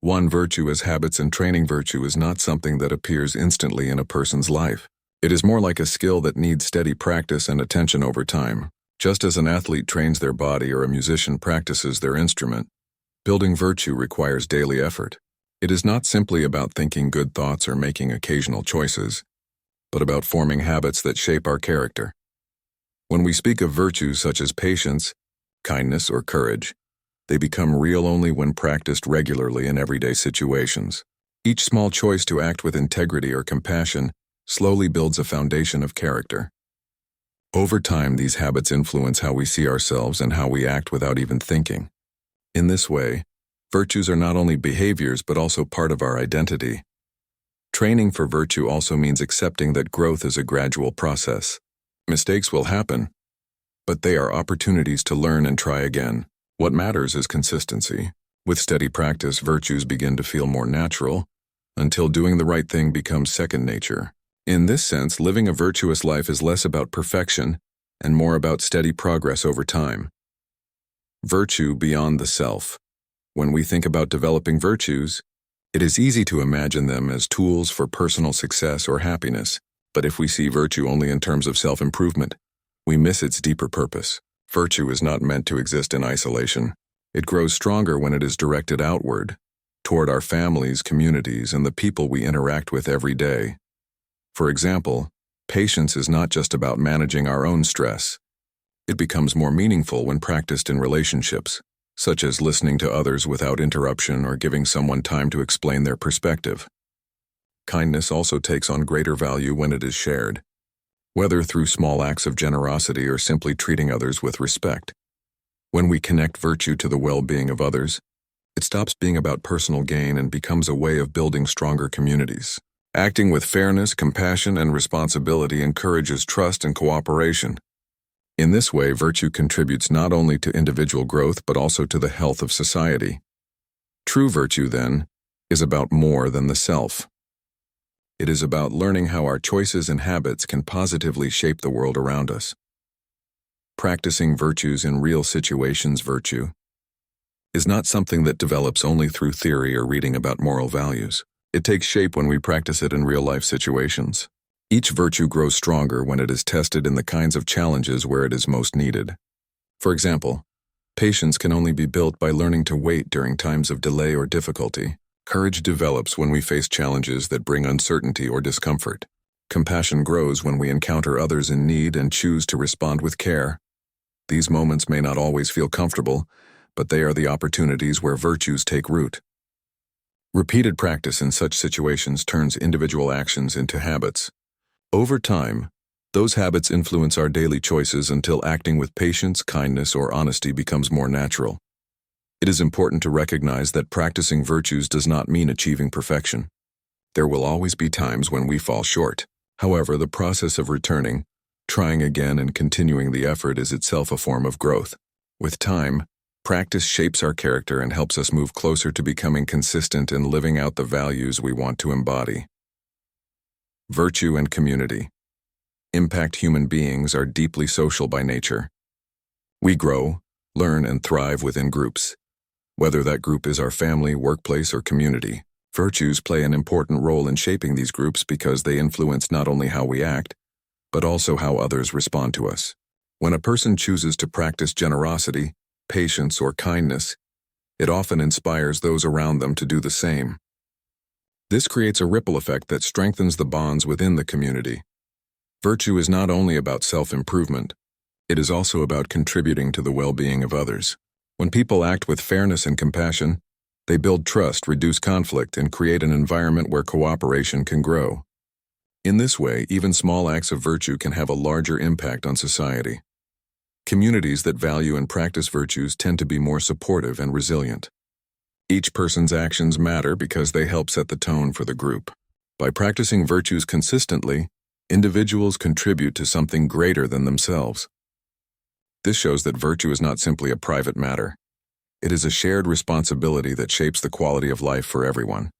One, virtue as habits and training. Virtue is not something that appears instantly in a person's life. It is more like a skill that needs steady practice and attention over time. Just as an athlete trains their body or a musician practices their instrument, building virtue requires daily effort. It is not simply about thinking good thoughts or making occasional choices, but about forming habits that shape our character. When we speak of virtues such as patience, kindness, or courage, they become real only when practiced regularly in everyday situations. Each small choice to act with integrity or compassion slowly builds a foundation of character. Over time, these habits influence how we see ourselves and how we act without even thinking. In this way, virtues are not only behaviors but also part of our identity. Training for virtue also means accepting that growth is a gradual process. Mistakes will happen, but they are opportunities to learn and try again. What matters is consistency. With steady practice, virtues begin to feel more natural, until doing the right thing becomes second nature. In this sense, living a virtuous life is less about perfection and more about steady progress over time. Virtue beyond the self. When we think about developing virtues, it is easy to imagine them as tools for personal success or happiness. But if we see virtue only in terms of self-improvement, we miss its deeper purpose. Virtue is not meant to exist in isolation. It grows stronger when it is directed outward, toward our families, communities, and the people we interact with every day. For example, patience is not just about managing our own stress. It becomes more meaningful when practiced in relationships, such as listening to others without interruption or giving someone time to explain their perspective. Kindness also takes on greater value when it is shared, whether through small acts of generosity or simply treating others with respect. When we connect virtue to the well-being of others, it stops being about personal gain and becomes a way of building stronger communities. Acting with fairness, compassion, and responsibility encourages trust and cooperation. In this way, virtue contributes not only to individual growth but also to the health of society. True virtue, then, is about more than the self. It is about learning how our choices and habits can positively shape the world around us. Practicing virtues in real situations. Virtue is not something that develops only through theory or reading about moral values. It takes shape when we practice it in real-life situations. Each virtue grows stronger when it is tested in the kinds of challenges where it is most needed. For example, patience can only be built by learning to wait during times of delay or difficulty. Courage develops when we face challenges that bring uncertainty or discomfort. Compassion grows when we encounter others in need and choose to respond with care. These moments may not always feel comfortable, but they are the opportunities where virtues take root. Repeated practice in such situations turns individual actions into habits. Over time, those habits influence our daily choices until acting with patience, kindness, or honesty becomes more natural. It is important to recognize that practicing virtues does not mean achieving perfection. There will always be times when we fall short. However, the process of returning, trying again, and continuing the effort is itself a form of growth. With time, practice shapes our character and helps us move closer to becoming consistent in living out the values we want to embody. Virtue and community. Impact. Human beings are deeply social by nature. We grow, learn, and thrive within groups. Whether that group is our family, workplace, or community, virtues play an important role in shaping these groups because they influence not only how we act, but also how others respond to us. When a person chooses to practice generosity, patience, or kindness, it often inspires those around them to do the same. This creates a ripple effect that strengthens the bonds within the community. Virtue is not only about self-improvement, it is also about contributing to the well-being of others. When people act with fairness and compassion, they build trust, reduce conflict, and create an environment where cooperation can grow. In this way, even small acts of virtue can have a larger impact on society. Communities that value and practice virtues tend to be more supportive and resilient. Each person's actions matter because they help set the tone for the group. By practicing virtues consistently, individuals contribute to something greater than themselves. This shows that virtue is not simply a private matter. It is a shared responsibility that shapes the quality of life for everyone.